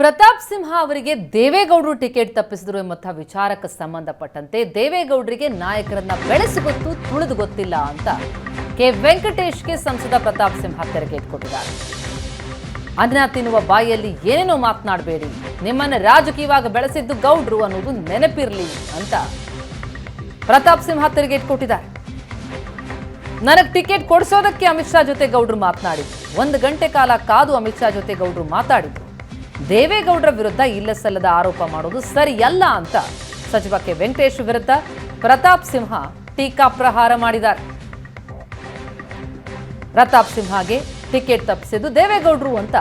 ಪ್ರತಾಪ್ ಸಿಂಹ ಅವರಿಗೆ ದೇವೇಗೌಡರು ಟಿಕೆಟ್ ತಪ್ಪಿಸಿದ್ರು ಎಂಬ ವಿಚಾರಕ್ಕೆ ಸಂಬಂಧಪಟ್ಟಂತೆ ದೇವೇಗೌಡರಿಗೆ ನಾಯಕರನ್ನ ಬೆಳೆಸಿ ಗೊತ್ತು ತುಳಿದು ಗೊತ್ತಿಲ್ಲ ಅಂತ ಕೆ ವೆಂಕಟೇಶ್ಗೆ ಸಂಸದ ಪ್ರತಾಪ್ ಸಿಂಹ ತೆರೆಗೇಟ್ ಕೊಟ್ಟಿದ್ದಾರೆ. ಅನ್ನ ತಿನ್ನುವ ಬಾಯಲ್ಲಿ ಏನೇನೋ ಮಾತನಾಡಬೇಡಿ, ನಿಮ್ಮನ್ನ ರಾಜಕೀಯವಾಗಿ ಬೆಳೆಸಿದ್ದು ಗೌಡ್ರು ಅನ್ನೋದು ನೆನಪಿರ್ಲಿ ಅಂತ ಪ್ರತಾಪ್ ಸಿಂಹ ತೆರೆಗೇಟ್ ಕೊಟ್ಟಿದ್ದಾರೆ. ನನಗೆ ಟಿಕೆಟ್ ಕೊಡಿಸೋದಕ್ಕೆ ಅಮಿತ್ ಶಾ ಜೊತೆ ಗೌಡ್ರು ಮಾತನಾಡಿದ್ರು. 1 ಗಂಟೆ ಕಾಲ ಕಾದು ಅಮಿತ್ ಶಾ ಜೊತೆ ಗೌಡ್ರು ಮಾತಾಡಿದ್ರು. ದೇವೇಗೌಡರ ವಿರುದ್ಧ ಇಲ್ಲಸಲ್ಲದ ಆರೋಪ ಮಾಡೋದು ಸರಿಯಲ್ಲ ಅಂತ ಸಚಿವ ಕೆ ವೆಂಕಟೇಶ್ ವಿರುದ್ಧ ಪ್ರತಾಪ್ ಸಿಂಹ ಟೀಕಾ ಪ್ರಹಾರ ಮಾಡಿದ್ದಾರೆ. ಪ್ರತಾಪ್ ಸಿಂಹಗೆ ಟಿಕೆಟ್ ತಪ್ಪಿಸಿದ್ದು ದೇವೇಗೌಡರು ಅಂತ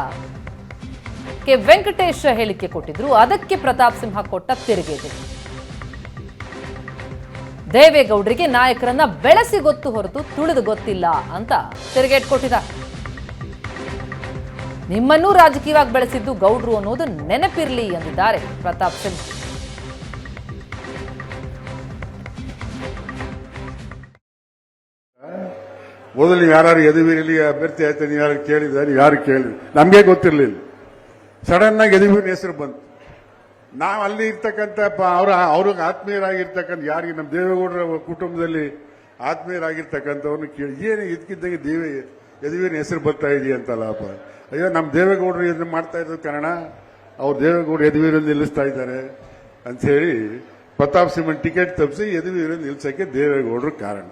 ಕೆ ವೆಂಕಟೇಶ್ ಹೇಳಿಕೆ ಕೊಟ್ಟಿದ್ರು. ಅದಕ್ಕೆ ಪ್ರತಾಪ್ ಸಿಂಹ ಕೊಟ್ಟ ತಿರುಗೇಟು. ದೇವೇಗೌಡರಿಗೆ ನಾಯಕರನ್ನ ಬೆಳೆಸಿ ಗೊತ್ತು ಹೊರತು ತುಳಿದು ಗೊತ್ತಿಲ್ಲ ಅಂತ ತಿರುಗೇಟ್ ಕೊಟ್ಟಿದ್ದಾರೆ. ನಿಮ್ಮನ್ನೂ ರಾಜಕೀಯವಾಗಿ ಬೆಳೆಸಿದ್ದು ಗೌಡ್ರು ಅನ್ನೋದು ನೆನಪಿರ್ಲಿ ಎಂದಿದ್ದಾರೆ ಪ್ರತಾಪ್ ಸಿಂಹ. ಮೊದಲು ಯಾರು ಯದುವೀರಲ್ಲಿ ಅಭ್ಯರ್ಥಿ ಆಯ್ತು ನೀವು ಯಾರು ಕೇಳಿದ್ರೆ ಯಾರು ಕೇಳಿದ್ರು ನಮಗೆ ಗೊತ್ತಿರಲಿಲ್ಲ. ಸಡನ್ ಆಗಿ ಯದುವೀರನ ಹೆಸರು ಬಂತು. ನಾವು ಅಲ್ಲಿ ಇರ್ತಕ್ಕಂಥ ಅವ್ರಿಗೆ ಆತ್ಮೀಯರಾಗಿರ್ತಕ್ಕಂಥ ಯಾರಿಗೆ ನಮ್ಮ ದೇವೇಗೌಡರ ಕುಟುಂಬದಲ್ಲಿ ಆತ್ಮೀಯರಾಗಿರ್ತಕ್ಕಂಥವ್ರನ್ನ ಕೇಳಿ ಏನು ಇದಕ್ಕಿದ್ದಂಗೆ ಯದುವೀರನ ಹೆಸರು ಬರ್ತಾ ಇದೆಯಂತಲ್ಲಪ್ಪ. ಅಯ್ಯೋ ನಮ್ಮ ದೇವೇಗೌಡರು ಇದನ್ನು ಮಾಡ್ತಾ ಇದ್ರು ಕಾರಣ ಅವ್ರು ದೇವೇಗೌಡರು ಯದುವೀರನ್ನು ನಿಲ್ಲಿಸ್ತಾ ಇದ್ದಾರೆ ಅಂತ ಹೇಳಿ ಪ್ರತಾಪ್ ಸಿಂಹನ್ ಟಿಕೆಟ್ ತಪ್ಪಿಸಿ ಯದುವೀರನ್ನು ನಿಲ್ಲಿಸಕ್ಕೆ ದೇವೇಗೌಡರು ಕಾರಣ.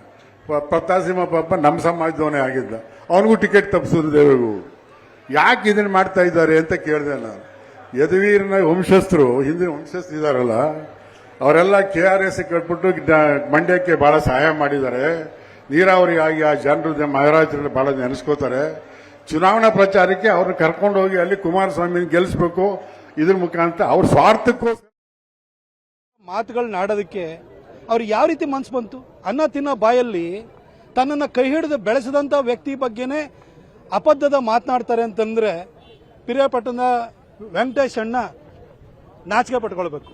ಪ್ರತಾಪ್ ಸಿಂಹ ಪಾಪ ನಮ್ಮ ಸಮಾಜದವನೇ ಆಗಿದ್ದ, ಅವನಿಗೂ ಟಿಕೆಟ್ ತಪ್ಪಿಸೋದು ದೇವೇಗೌಡರು. ಯಾಕೆ ಇದನ್ನ ಮಾಡ್ತಾ ಇದ್ದಾರೆ ಅಂತ ಕೇಳಿದೆ ನಾನು. ಯದುವೀರನ ವಂಶಸ್ಥರು, ಹಿಂದಿನ ವಂಶಸ್ಥರು ಇದಾರಲ್ಲ, ಅವರೆಲ್ಲ KRS ಕಟ್ಬಿಟ್ಟು ಮಂಡ್ಯಕ್ಕೆ ಬಹಳ ಸಹಾಯ ಮಾಡಿದ್ದಾರೆ. ನೀರಾವರಿಯಾಗಿ ಆ ಜನರು ಮಹಾರಾಜರನ್ನ ಬಹಳ ನೆನೆಸ್ಕೋತಾರೆ. ಚುನಾವಣಾ ಪ್ರಚಾರಕ್ಕೆ ಅವ್ರನ್ನ ಕರ್ಕೊಂಡು ಹೋಗಿ ಅಲ್ಲಿ ಕುಮಾರಸ್ವಾಮಿನ ಗೆಲ್ಲಿಸಬೇಕು, ಇದ್ರ ಮುಖಾಂತರ ಅವ್ರ ಸ್ವಾರ್ಥಕ್ಕೋಸ್ಕರ ಮಾತುಗಳನ್ನ ಆಡೋದಕ್ಕೆ ಅವ್ರು ಯಾವ ರೀತಿ ಮನ್ಸು ಬಂತು? ಅನ್ನ ತಿನ್ನೋ ಬಾಯಲ್ಲಿ ತನ್ನನ್ನು ಕೈ ಹಿಡಿದು ಬೆಳೆಸಿದಂಥ ವ್ಯಕ್ತಿ ಬಗ್ಗೆನೇ ಅಬದ್ಧದ ಮಾತನಾಡ್ತಾರೆ ಅಂತಂದ್ರೆ ಪಿರಿಯಾಪಟ್ಟಣದ ವೆಂಕಟೇಶ್ ಅಣ್ಣ ನಾಚಿಕೆ ಪಟ್ಕೊಳ್ಬೇಕು.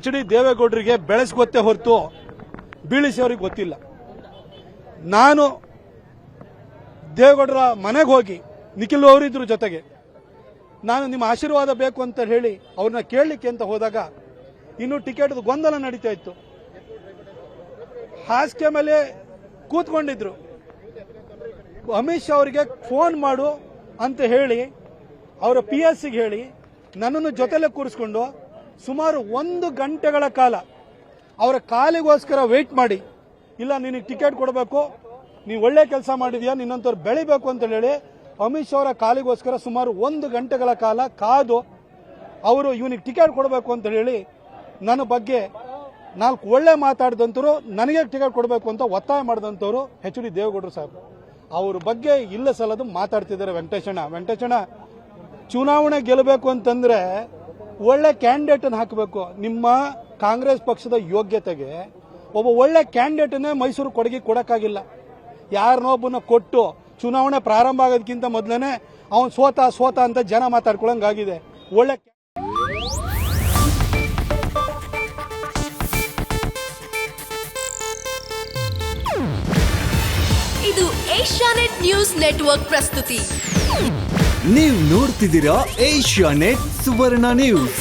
HD ದೇವೇಗೌಡರಿಗೆ ಬೆಳೆಸಿ ಗೊತ್ತೇ ಹೊರತು ಬೀಳಿಸಿ ಅವ್ರಿಗೆ ಗೊತ್ತಿಲ್ಲ. ನಾನು ದೇವೇಗೌಡರ ಮನೆಗೆ ಹೋಗಿ ನಿಖಿಲ್ ಅವರಿದ್ರು ಜೊತೆಗೆ ನಾನು ನಿಮ್ಮ ಆಶೀರ್ವಾದ ಬೇಕು ಅಂತ ಹೇಳಿ ಅವ್ರನ್ನ ಕೇಳಲಿಕ್ಕೆ ಅಂತ ಹೋದಾಗ ಇನ್ನು ಟಿಕೆಟ್ ಗೊಂದಲ ನಡೀತಾ ಇತ್ತು. ಹಾಸಿಗೆ ಮೇಲೆ ಕೂತ್ಕೊಂಡಿದ್ರು. ಅಮಿತ್ ಶಾ ಅವರಿಗೆ ಫೋನ್ ಮಾಡು ಅಂತ ಹೇಳಿ ಅವರ PS ಗೆ ಹೇಳಿ ನನ್ನನ್ನು ಜೊತೆಲೆ ಕೂರಿಸ್ಕೊಂಡು ಸುಮಾರು 1 ಗಂಟೆಗಳ ಕಾಲ ಅವರ ಕಾಲಿಗೋಸ್ಕರ ವೇಟ್ ಮಾಡಿ, ಇಲ್ಲ ನಿನಗೆ ಟಿಕೆಟ್ ಕೊಡಬೇಕು, ನೀವು ಒಳ್ಳೆ ಕೆಲಸ ಮಾಡಿದ್ಯಾ, ನಿನ್ನಂತವ್ರು ಬೆಳಿಬೇಕು ಅಂತ ಹೇಳಿ ಅಮಿತ್ ಶಾ ಅವರ ಕಾಲಿಗೋಸ್ಕರ ಸುಮಾರು 1 ಗಂಟೆಗಳ ಕಾಲ ಕಾದು ಅವರು ಇವನಿಗೆ ಟಿಕೆಟ್ ಕೊಡಬೇಕು ಅಂತ ಹೇಳಿ ನನ್ನ ಬಗ್ಗೆ 4 ಒಳ್ಳೆ ಮಾತಾಡಿದಂಥವ್ರು, ನನಗೆ ಟಿಕೆಟ್ ಕೊಡಬೇಕು ಅಂತ ಒತ್ತಾಯ ಮಾಡಿದಂಥವ್ರು HD ದೇವೇಗೌಡರು ಸಾಹೇಬ್. ಅವ್ರ ಬಗ್ಗೆ ಇಲ್ಲ ಸಲ್ಲದು ಮಾತಾಡ್ತಿದ್ದಾರೆ ವೆಂಕಟೇಶಣ್ಣ. ಚುನಾವಣೆ ಗೆಲ್ಲಬೇಕು ಅಂತಂದ್ರೆ ಒಳ್ಳೆ ಕ್ಯಾಂಡಿಡೇಟ್ ಅನ್ನು ಹಾಕಬೇಕು. ನಿಮ್ಮ ಕಾಂಗ್ರೆಸ್ ಪಕ್ಷದ ಯೋಗ್ಯತೆಗೆ ಒಬ್ಬ ಒಳ್ಳೆ ಕ್ಯಾಂಡಿಡೇಟ್ನೇ ಮೈಸೂರು ಕೊಡಕ್ಕಾಗಿಲ್ಲ. ಯಾರನ್ನೊಬ್ಬನ ಕೊಟ್ಟು ಚುನಾವಣೆ ಪ್ರಾರಂಭ ಆಗೋದಕ್ಕಿಂತ ಮೊದಲೇ ಅವನು ಸೋತ ಅಂತ ಜನ ಮಾತಾಡ್ಕೊಳ್ಳಂಗಾಗಿದೆ. ಒಳ್ಳೆ ಇದು ಏಷ್ಯಾನೆಟ್ ನ್ಯೂಸ್ ನೆಟ್ವರ್ಕ್ ಪ್ರಸ್ತುತಿ. ನೀವು ನೋಡ್ತಿದ್ದೀರಾ ಏಷ್ಯಾನೆಟ್ ಸುವರ್ಣ ನ್ಯೂಸ್.